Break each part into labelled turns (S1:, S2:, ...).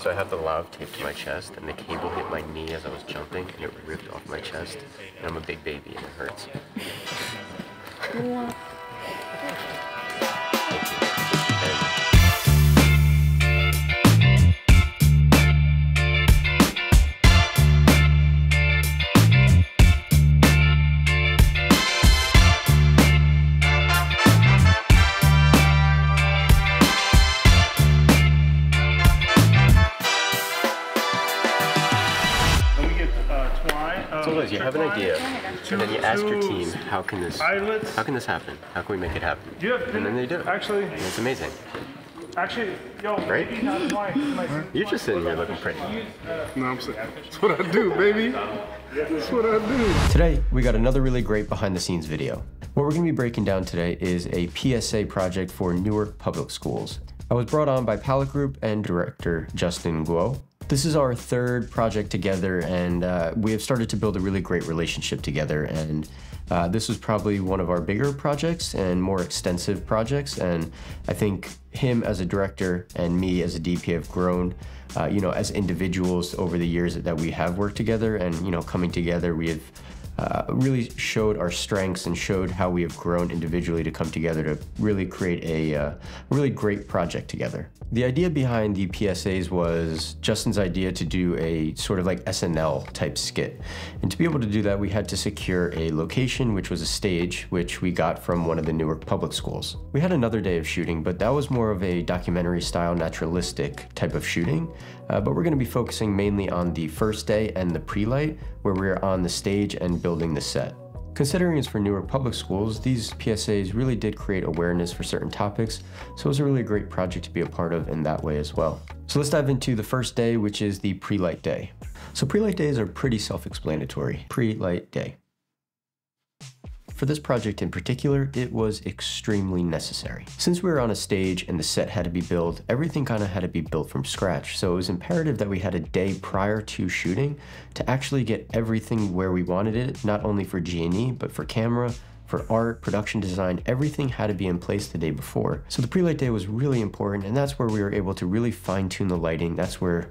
S1: So I have the lav taped to my chest, and the cable hit my knee as I was jumping, and it ripped off my chest. And I'm a big baby, and it hurts. You have an idea, and then you ask your team, how can this happen? How can we make it happen? And then they do it. Actually, and it's amazing.
S2: Actually, yo,
S1: right? You're just sitting here looking pretty.
S2: No, I'm saying, that's what I do, baby. That's what I do.
S1: Today, we got another really great behind the scenes video. What we're gonna be breaking down today is a PSA project for Newark Public Schools. I was brought on by Palette Group and director Justin Guo. This is our third project together, and we have started to build a really great relationship together. And this was probably one of our bigger projects and more extensive projects. And I think him as a director and me as a DP have grown, as individuals over the years that we have worked together. And coming together, we have really showed our strengths and showed how we have grown individually to come together to really create a really great project together. The idea behind the PSAs was Justin's idea to do a sort of like SNL type skit. And to be able to do that, we had to secure a location, which was a stage, which we got from one of the Newark public schools. We had another day of shooting, but that was more of a documentary style, naturalistic type of shooting. But we're gonna be focusing mainly on the first day and the pre-light, where we're on the stage and building the set. Considering it's for Newark Public Schools, these PSAs really did create awareness for certain topics, so it was a really great project to be a part of in that way as well. So let's dive into the first day, which is the pre-light day. So pre-light days are pretty self-explanatory. Pre-light day. For this project in particular, it was extremely necessary. Since we were on a stage and the set had to be built, everything kind of had to be built from scratch. So it was imperative that we had a day prior to shooting to actually get everything where we wanted it, not only for G&E, but for camera, for art, production design, everything had to be in place the day before. So the pre-light day was really important, and that's where we were able to really fine-tune the lighting. That's where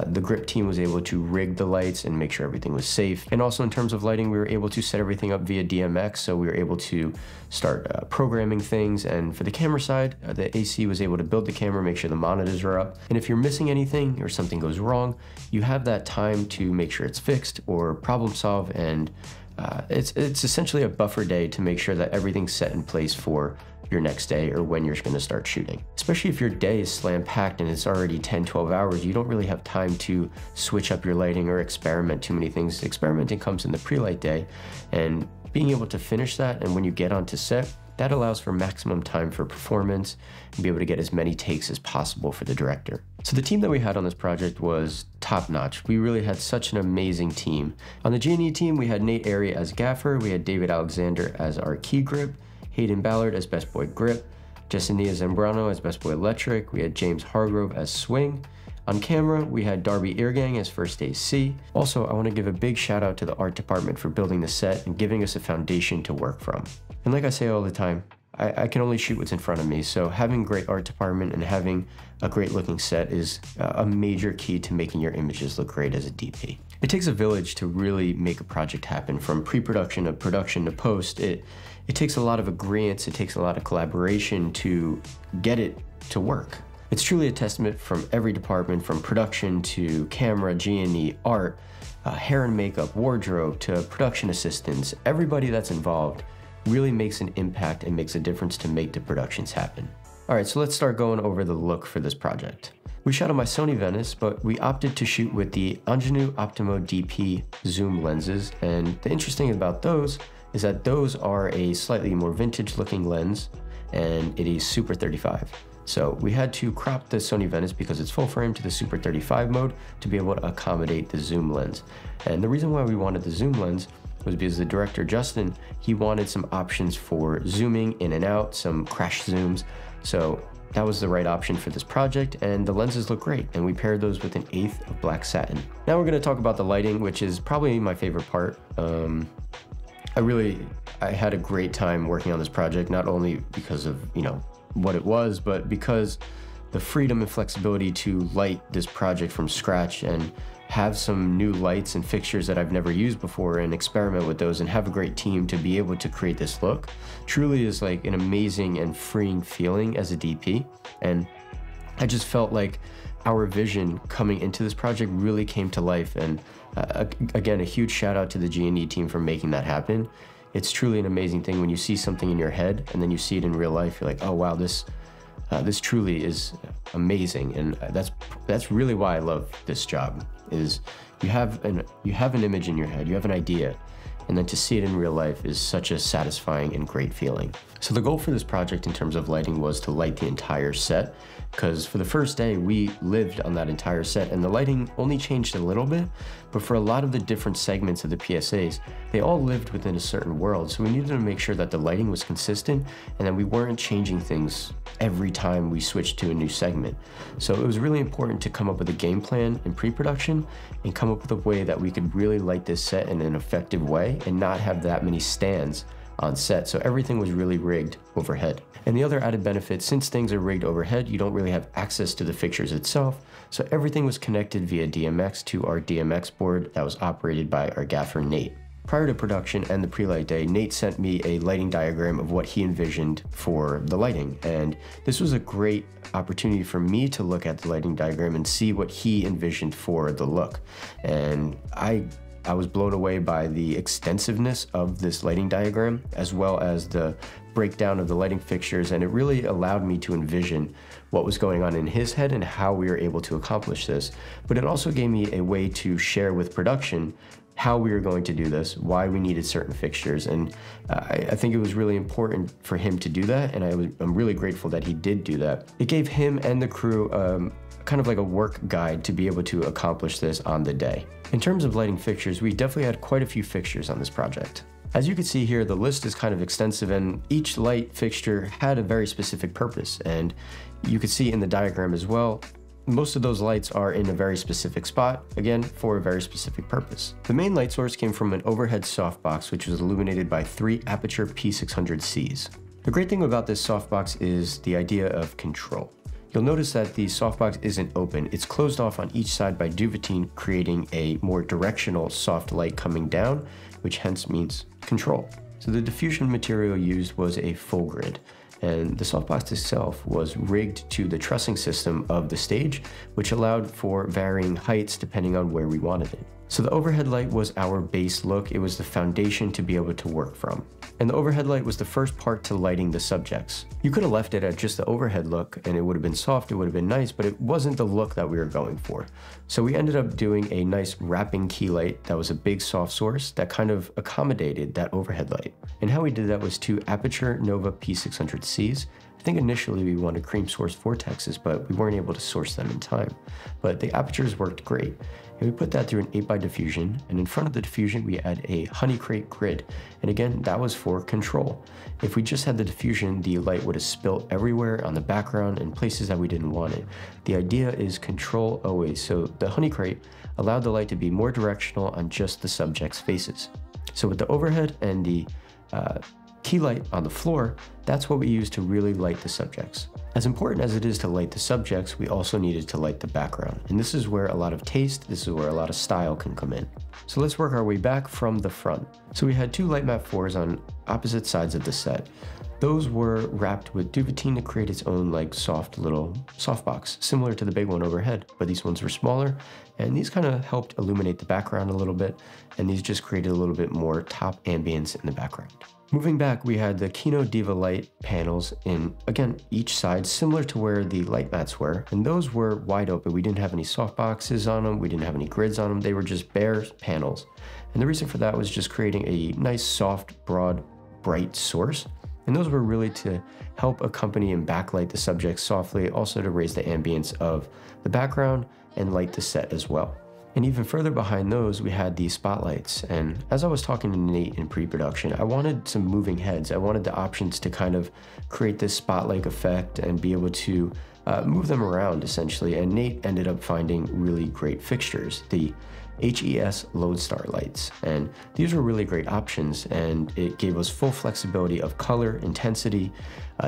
S1: the grip team was able to rig the lights and make sure everything was safe. And also in terms of lighting, we were able to set everything up via DMX, so we were able to start programming things. And for the camera side, the AC was able to build the camera, make sure the monitors are up. And if you're missing anything or something goes wrong, you have that time to make sure it's fixed or problem solve, and it's essentially a buffer day to make sure that everything's set in place for your next day or when you're going to start shooting. Especially if your day is slam packed and it's already 10-12 hours, you don't really have time to switch up your lighting or experiment too many things. Experimenting comes in the pre-light day, and being able to finish that, and when you get onto set, that allows for maximum time for performance and be able to get as many takes as possible for the director. So the team that we had on this project was top notch. We really had such an amazing team. On the G&E team, we had Nate Airy as gaffer, we had David Alexander as our key grip, Hayden Ballard as best boy grip, Jessenia Zambrano as best boy electric, we had James Hargrove as swing. On camera, we had Darby Eargang as first AC. Also, I want to give a big shout out to the art department for building the set and giving us a foundation to work from. And like I say all the time, I can only shoot what's in front of me, so having a great art department and having a great looking set is a major key to making your images look great as a DP. It takes a village to really make a project happen, from pre-production to production to post. It takes a lot of agreements, it takes a lot of collaboration to get it to work. It's truly a testament from every department, from production to camera, G&E, art, hair and makeup, wardrobe, to production assistants. Everybody that's involved really makes an impact and makes a difference to make the productions happen. All right, so let's start going over the look for this project. We shot on my Sony Venice, but we opted to shoot with the Angenieux Optimo DP zoom lenses. And the interesting about those is that those are a slightly more vintage looking lens, and it is Super 35. So we had to crop the Sony Venice because it's full frame to the Super 35 mode to be able to accommodate the zoom lens. And the reason why we wanted the zoom lens was because the director, Justin, he wanted some options for zooming in and out, some crash zooms. So that was the right option for this project, and the lenses look great, and we paired those with an 1/8 of black satin. Now we're gonna talk about the lighting, which is probably my favorite part. I had a great time working on this project, not only because of, what it was, but because the freedom and flexibility to light this project from scratch and have some new lights and fixtures that I've never used before and experiment with those and have a great team to be able to create this look truly is like an amazing and freeing feeling as a DP. And I just felt like our vision coming into this project really came to life. And again, a huge shout out to the G&E team for making that happen. It's truly an amazing thing when you see something in your head and then you see it in real life. You're like, oh wow, this truly is amazing. And that's really why I love this job, is you have an image in your head, you have an idea, and then to see it in real life is such a satisfying and great feeling. So the goal for this project in terms of lighting was to light the entire set, because for the first day we lived on that entire set and the lighting only changed a little bit, but for a lot of the different segments of the PSAs, they all lived within a certain world. So we needed to make sure that the lighting was consistent and that we weren't changing things every time we switched to a new segment. So it was really important to come up with a game plan in pre-production and come up with a way that we could really light this set in an effective way and not have that many stands on set. So everything was really rigged overhead. And the other added benefit, since things are rigged overhead, you don't really have access to the fixtures itself. So everything was connected via DMX to our DMX board that was operated by our gaffer, Nate. Prior to production and the pre-light day, Nate sent me a lighting diagram of what he envisioned for the lighting. And this was a great opportunity for me to look at the lighting diagram and see what he envisioned for the look. And I was blown away by the extensiveness of this lighting diagram, as well as the breakdown of the lighting fixtures, and it really allowed me to envision what was going on in his head and how we were able to accomplish this. But it also gave me a way to share with production how we were going to do this, why we needed certain fixtures, and I think it was really important for him to do that, and I'm really grateful that he did do that. It gave him and the crew kind of like a work guide to be able to accomplish this on the day. In terms of lighting fixtures, we definitely had quite a few fixtures on this project. As you can see here, the list is kind of extensive and each light fixture had a very specific purpose. And you can see in the diagram as well, most of those lights are in a very specific spot, again, for a very specific purpose. The main light source came from an overhead softbox, which was illuminated by 3 Aputure P600Cs. The great thing about this softbox is the idea of control. You'll notice that the softbox isn't open. It's closed off on each side by Duvetine, creating a more directional soft light coming down, which hence means control. So the diffusion material used was a full grid, and the softbox itself was rigged to the trussing system of the stage, which allowed for varying heights depending on where we wanted it. So the overhead light was our base look. It was the foundation to be able to work from. And the overhead light was the first part to lighting the subjects. You could have left it at just the overhead look and it would have been soft, it would have been nice, but it wasn't the look that we were going for. So we ended up doing a nice wrapping key light that was a big soft source that kind of accommodated that overhead light. And how we did that was 2 Aputure Nova P600Cs. I think initially we wanted cream source vortexes, but we weren't able to source them in time. But the apertures worked great. And we put that through an 8x diffusion, and in front of the diffusion we had a honey crate grid. And again, that was for control. If we just had the diffusion, the light would have spilt everywhere on the background and places that we didn't want it. The idea is control always. So the honey crate allowed the light to be more directional on just the subject's faces. So with the overhead and the key light on the floor, that's what we use to really light the subjects. As important as it is to light the subjects, we also needed to light the background. And this is where a lot of taste, this is where a lot of style can come in. So let's work our way back from the front. So we had 2 light map 4s on opposite sides of the set. Those were wrapped with Duvetine to create its own like soft little softbox, similar to the big one overhead, but these ones were smaller, and these kind of helped illuminate the background a little bit, and these just created a little bit more top ambience in the background. Moving back, we had the Kino Diva light panels in, again, each side, similar to where the light mats were, and those were wide open. We didn't have any soft boxes on them, we didn't have any grids on them, they were just bare panels. And the reason for that was just creating a nice, soft, broad, bright source. And those were really to help accompany and backlight the subject softly, also to raise the ambience of the background and light the set as well. And even further behind those, we had these spotlights. And as I was talking to Nate in pre-production, I wanted some moving heads. I wanted the options to kind of create this spotlight effect and be able to move them around essentially. And Nate ended up finding really great fixtures, the HES Lodestar lights. And these were really great options, and it gave us full flexibility of color, intensity,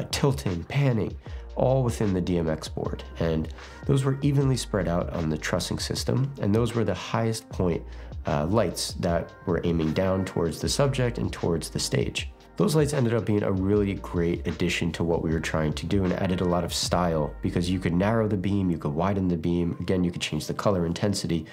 S1: tilting, panning, all within the DMX board. And those were evenly spread out on the trussing system, and those were the highest point lights that were aiming down towards the subject and towards the stage. Those lights ended up being a really great addition to what we were trying to do and added a lot of style because you could narrow the beam, you could widen the beam, again, you could change the color intensity,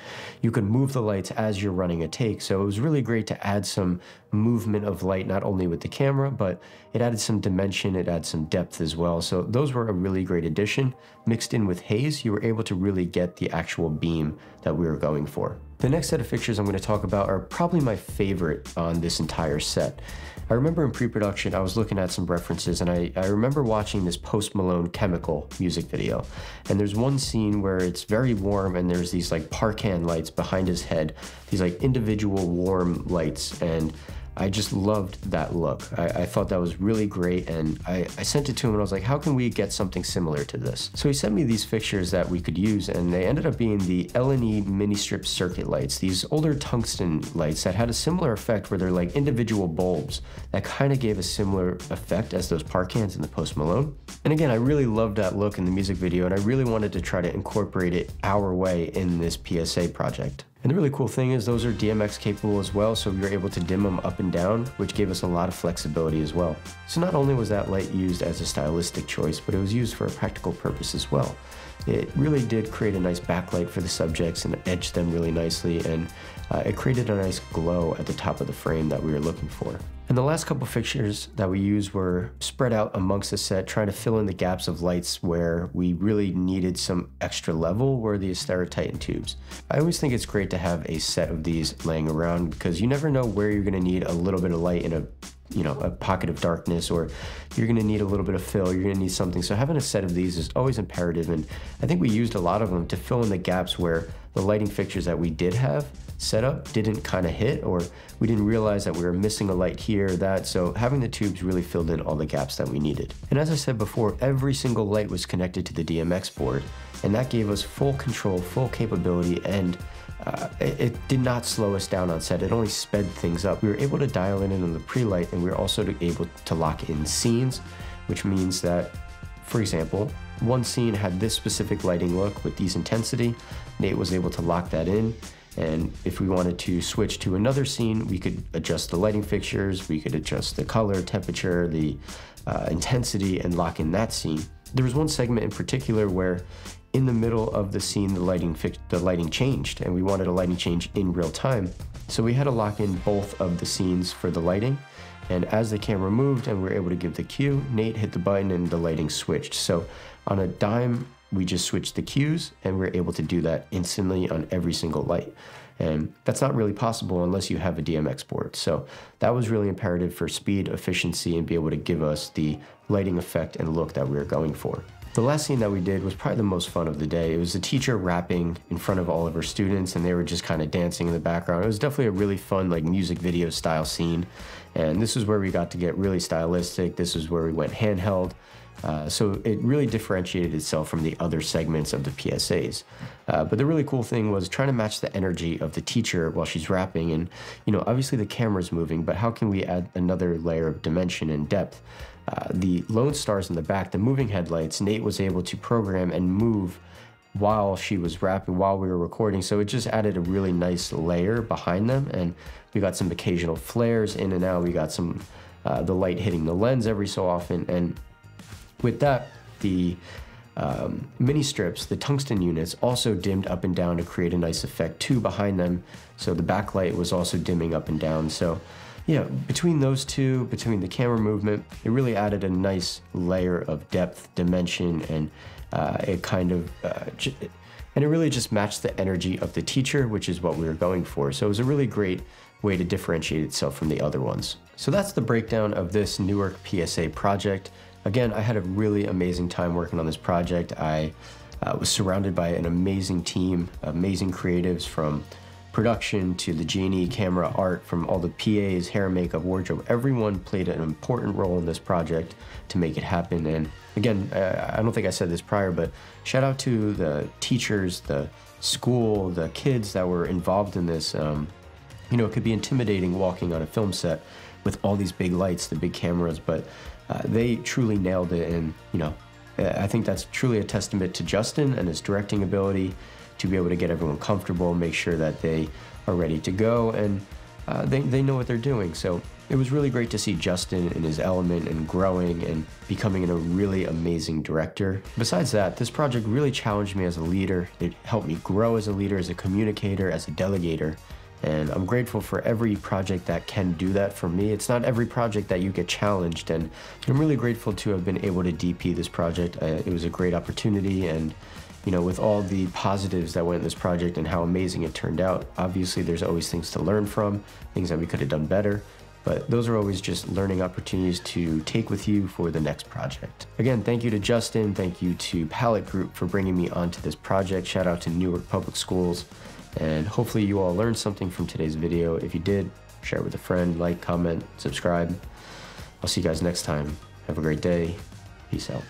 S1: you could move the lights as you're running a take. So it was really great to add some movement of light, not only with the camera, but it added some dimension, it adds some depth as well. So those were a really great addition. Mixed in with haze, you were able to really get the actual beam that we were going for. The next set of fixtures I'm going to talk about are probably my favorite on this entire set. I remember in pre-production, I was looking at some references, and I remember watching this Post Malone Chemical music video. And there's one scene where it's very warm and there's these like Parkan lights behind his head, these like individual warm lights, and I just loved that look. I thought that was really great, and I sent it to him and I was like, how can we get something similar to this? So he sent me these fixtures that we could use, and they ended up being the L&E mini strip circuit lights, these older tungsten lights that had a similar effect where they're like individual bulbs that kind of gave a similar effect as those Parkans in the Post Malone. And again, I really loved that look in the music video, and I really wanted to try to incorporate it our way in this PSA project. And the really cool thing is those are DMX capable as well, so we were able to dim them up and down, which gave us a lot of flexibility as well. So not only was that light used as a stylistic choice, but it was used for a practical purpose as well. It really did create a nice backlight for the subjects and edged them really nicely, and it created a nice glow at the top of the frame that we were looking for. And the last couple fixtures that we used were spread out amongst the set, trying to fill in the gaps of lights where we really needed some extra level, were the Astera Titan tubes. I always think it's great to have a set of these laying around because you never know where you're going to need a little bit of light in a pocket of darkness, or you're going to need a little bit of fill, you're going to need something. So having a set of these is always imperative, and I think we used a lot of them to fill in the gaps where the lighting fixtures that we did have set up didn't kind of hit, or we didn't realize that we were missing a light here or that. So having the tubes really filled in all the gaps that we needed. And as I said before, every single light was connected to the DMX board, and that gave us full control, full capability, and it did not slow us down on set. It only sped things up. We were able to dial in on the pre-light, and we were also able to lock in scenes, which means that, for example, one scene had this specific lighting look with these intensity. Nate was able to lock that in, and if we wanted to switch to another scene, we could adjust the lighting fixtures, we could adjust the color, temperature, the intensity, and lock in that scene. There was one segment in particular where in the middle of the scene, the lighting changed, and we wanted a lighting change in real time. So we had to lock in both of the scenes for the lighting. And as the camera moved and we were able to give the cue, Nate hit the button and the lighting switched. So on a dime, we just switched the cues, and we were able to do that instantly on every single light. And that's not really possible unless you have a DMX board. So that was really imperative for speed, efficiency, and be able to give us the lighting effect and look that we were going for. The last scene that we did was probably the most fun of the day. It was a teacher rapping in front of all of her students, and they were just kind of dancing in the background. It was definitely a really fun, like, music video style scene. And this is where we got to get really stylistic. This is where we went handheld. So it really differentiated itself from the other segments of the PSAs. But the really cool thing was trying to match the energy of the teacher while she's rapping. And, obviously the camera's moving, but how can we add another layer of dimension and depth? The Lone Stars in the back, the moving headlights, Nate was able to program and move while she was rapping, while we were recording. So it just added a really nice layer behind them. And we got some occasional flares in and out. We got some, the light hitting the lens every so often. And with that, the mini strips, the tungsten units, also dimmed up and down to create a nice effect too behind them. So the backlight was also dimming up and down. So yeah, between those two, between the camera movement, it really added a nice layer of depth, dimension, and it kind of, and it really just matched the energy of the teacher, which is what we were going for. So it was a really great way to differentiate itself from the other ones. So that's the breakdown of this Newark PSA project. Again, I had a really amazing time working on this project. I was surrounded by an amazing team, amazing creatives from production to the G&E, camera, art, from all the PAs, hair, makeup, wardrobe. Everyone played an important role in this project to make it happen. And again, I don't think I said this prior, but shout out to the teachers, the school, the kids that were involved in this. It could be intimidating walking on a film set with all these big lights, the big cameras, but they truly nailed it. And, I think that's truly a testament to Justin and his directing ability to be able to get everyone comfortable, make sure that they are ready to go, and they know what they're doing. So it was really great to see Justin in his element and growing and becoming a really amazing director. Besides that, this project really challenged me as a leader. It helped me grow as a leader, as a communicator, as a delegator. And I'm grateful for every project that can do that for me. It's not every project that you get challenged, and I'm really grateful to have been able to DP this project. It was a great opportunity, and you know, with all the positives that went in this project and how amazing it turned out, obviously there's always things to learn from, things that we could have done better, but those are always just learning opportunities to take with you for the next project. Again, thank you to Justin, thank you to Palette Group for bringing me onto this project. Shout out to Newark Public Schools, and hopefully you all learned something from today's video. If you did, share it with a friend, like, comment, subscribe. I'll see you guys next time. Have a great day. Peace out.